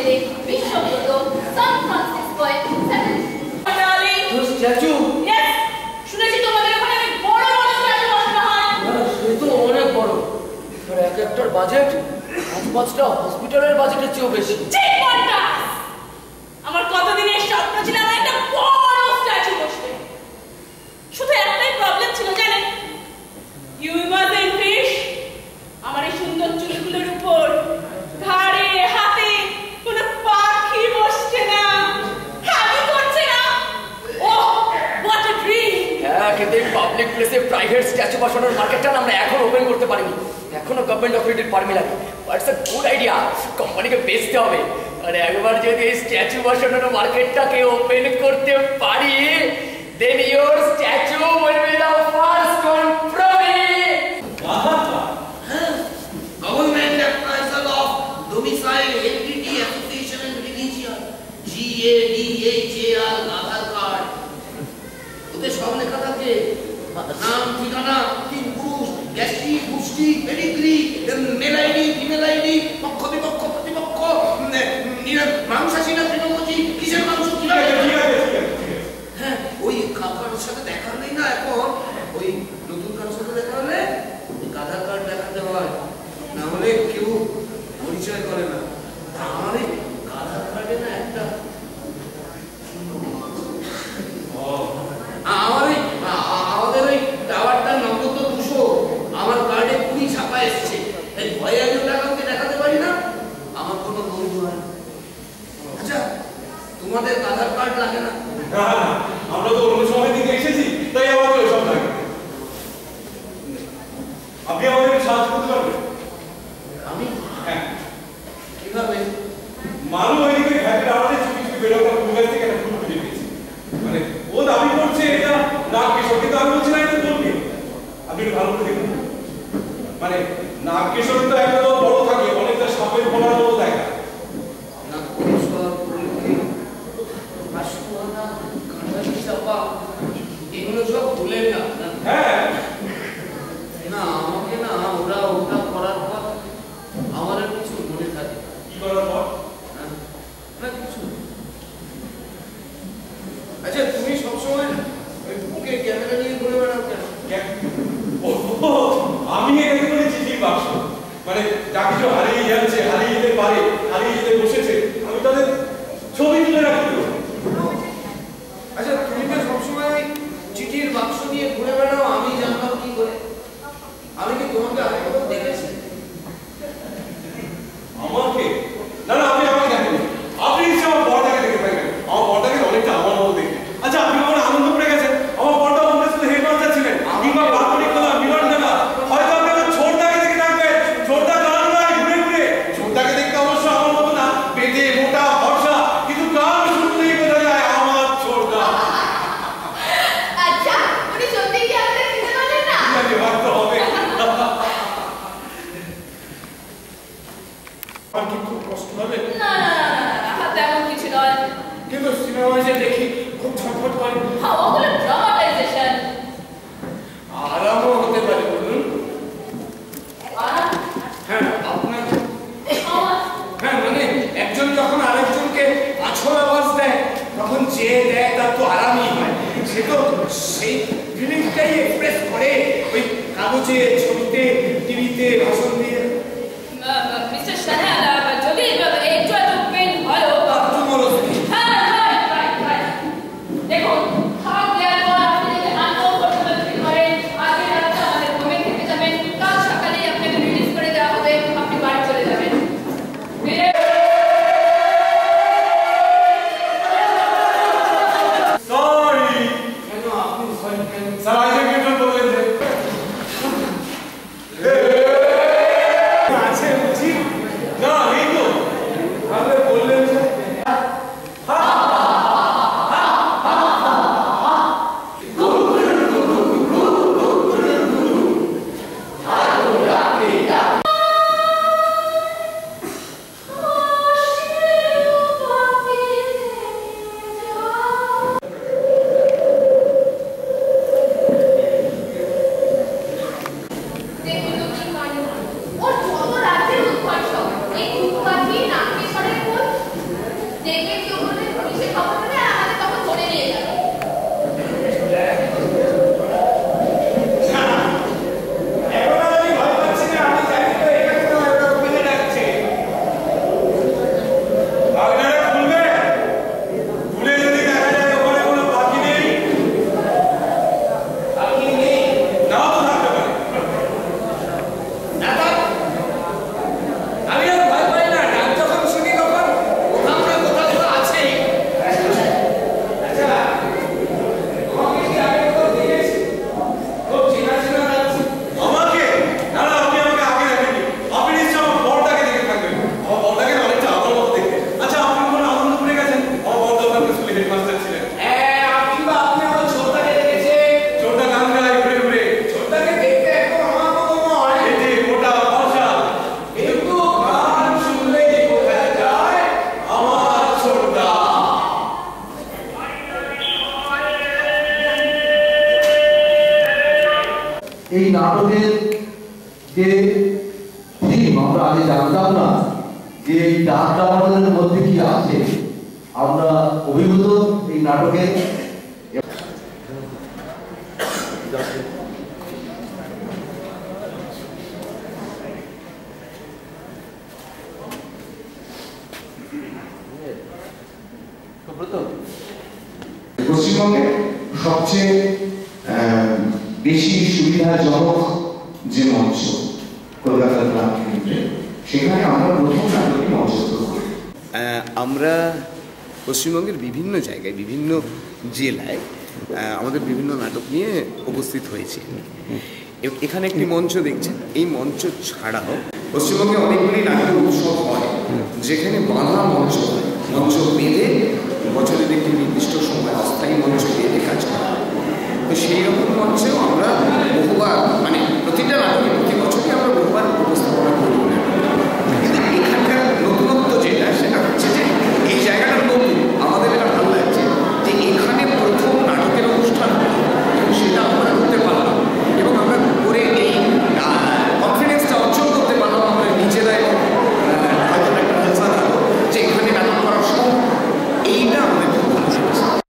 ছেড়ে বিশ্বব্রত সান ফ্রান্সিসকোয় স্ট্যাচু শুনেছি তোমাদের ওখানে অনেক বড় বড় স্ট্যাচু বসানো হয়। সে তো অনেক বড়, এক একটার বাজেট 5-5টা হসপিটালের বাজেটের চেয়েও বেশি। আমার কতদিনের স্বপ্ন ছিল আমার একটা বড় স্ট্যাচু বসবে। শুধু একটাই প্রবলেম ছিল জানেন, ইউ ইমাজিন ফিশ আমার এই সুন্দর চুলগুলোর উপর ঘাড়ে হাতে কোনো পাখি বসছে না, হামি করছে না। ও হোয়াট আ ড্রিম। হ্যাঁ, কিন্তু পাবলিক প্লেসে প্রাইভেট স্ট্যাচু বসানোর মার্কেটটা আমরা এখন ওপেন করতে পারিনি, এখনো গভর্নমেন্ট অথরিটির পারমিট লাগে। ইটস আ গুড আইডিয়া, কোম্পানিকে বেচতে হবে। আর একবার যদি এই স্ট্যাচু বসানোর মার্কেটটাকে ওপেন করতে পারি, then your statue will be the first compromise. Government appraisal of domicile entity association and religion GADHAR Aadhaar card, ওতে সব লেখা থাকে, নাম, ঠিকানা, তিন পুরুষ, গ্যাস্ট্রিক, পুষ্টি, pedigree, male ID, female ID, পক্ষ বিপক্ষ, প্রতিপক্ষ, মাংসাশী না তৃণভোজী, কিসের মাংস, কিভাবে। হ্যাঁ, ওই কাকার সাথে দেখা নেই না এখন, ওই নতুন কারোর সাথে দেখা হলে আধার কার্ড দেখাতে হয়, না হলে কেউ পরিচয় করে না। আমার এই আধার কার্ডে না একটা আমাদের ওই টাওয়ারটার নম্বর তো 200, আমার কার্ডে 20 ছাপা এসছে, এই ভয়ে আমি ওটা কাউকে দেখাতে পারি না, আমার কোনো বন্ধু হয়। আচ্ছা, তোমাদের আধার কার্ড লাগে না? না, আমরা তো অন্য সময় থেকে এসেছি, তাই আমাদের ওইসব লাগে। আপনি আমাদের সাহায্য করতে পারবেন? আমি? হ্যাঁ। কিভাবে? মালু ওইদিকে ঘাটের আমাদের ছবি বেরোটা মোবাইল থেকে একটা ফুল খুঁজে পেয়েছি, মানে ও দাবি করছে এটা নাগকেশর, কিন্তু আমি বলছি না এটা বলবি। আপনি একটু ভালো করে দেখুন, মানে নাগকেশর তো একটা তো বড় থাকে, অনেকটা সাপের ফোনার মতো দেখা। নাগকেশর, ফুলকি, হাসুয়ানা, কাঁঠালি চাপা, এগুলো সব ফুলের নাম না? হ্যাঁ। না, আমাকে না ওরা ওটা করার পর আমার আর কিছু মনে থাকে। কি করার পর? না কিছু। আচ্ছা, তুমি সবসময় ওই বুকে ক্যামেরা নিয়ে ঘুরে বেড়াও কেন? আমি এটাকে বলি চিঠির বাক্স, মানে যা কিছু হারিয়ে যাচ্ছে, হারিয়ে যেতে পারে, হারিয়ে যেতে বসেছে, আমি তাদের ছবি তুলে রাখি। আচ্ছা, তুমি তো সবসময় ওই চিঠির বাক্স নিয়ে ঘুরে বেড়াও, আমি জানলাম কি করে? আমি কি তোমাকে আগে কোথাও দেখেছি? আমাকে? না না, আমি আমাকে দেখিনি। আপনি নিশ্চয়ই আমার বড়টাকে দেখে থাকবেন, আমার বড়টাকে অনেকটা আমার মতো দেখে। আচ্ছা, আপনি আমার আনন্দ করে গেছেন, আমার বড়টা আমাদের সাথে হেডমাস্টার ছিলেন, কিংবা পারমাণিক কথা বিমান দাদা, হয়তো আপনি আমার ছোটটাকে দেখে থাকবেন। ছোটটা কান নয়, ঘুরে ঘুরে ছোটটাকে দেখতে অবশ্য আমার মতো না, পেটে মোটা ভরসা, কিন্তু কান শুনলেই বোঝা যায় আমার ছোটটা। আচ্ছা, উনি সত্যি কি আপনারা চিনতে পারলেন না? জানি ভাবতে হবে। আর কি খুব কষ্ট হবে? না না না না, তেমন কিছু নয়। কিন্তু সিনেমায় যে দেখি খুব ছটফট করে। হ্যাঁ, ওগুলো ড্রামাটাইজেশন। আরামও হতে পারে, বলুন। হ্যাঁ, আপনার হ্যাঁ, মানে একজন যখন আরেকজনকে আছড় আওয়াজ দেয়, তখন যে দেয় তার তো আরামই হয়। সে তো সেই ফিলিংসটাই এক্সপ্রেস করে ওই কাগজে, ছবিতে, টিভিতে, ভাষণ দিয়ে। মিস্টার সান্যাল, যদি একটু একটু পেন হয় দেখুন, খাওয়া দেওয়ার পর আপনি যদি আনকমফোর্টেবল ফিল করেন, আজকে রাতে আমাদের ঘুমে থেকে যাবেন, কাল সকালেই আপনাকে রিলিজ করে দেওয়া হবে, আপনি বাড়ি চলে যাবেন। সরি। কেন আপনি সরি কেন? স্যার, আইসে কেটন বললেন যে এই নাটকের যে থিম আমরা আগে জানতাম না যে এই ডাক ডাকাতের মধ্যে কি আছে, আমরা অভিভূত এই নাটকের। পশ্চিমবঙ্গে সবচেয়ে বেশি সুবিধাজনক যে মঞ্চ কলকাতার ক্লাব কেন্দ্রে, সেখানে আমরা প্রথম নাটকটি মঞ্চস্থ করি। আমরা পশ্চিমবঙ্গের বিভিন্ন জায়গায় বিভিন্ন জেলায় আমাদের বিভিন্ন নাটক নিয়ে উপস্থিত হয়েছি। এখানে একটি মঞ্চ দেখছেন, এই মঞ্চ ছাড়াও পশ্চিমবঙ্গে অনেকগুলি নাটক উৎসব হয় যেখানে বাঁধা মঞ্চ হয়, মঞ্চ বেঁধে বছরের একটি নির্দিষ্ট সময় অস্থায়ী মঞ্চ বেঁধে কাজ করা হয়। তো সেই রকম মঞ্চে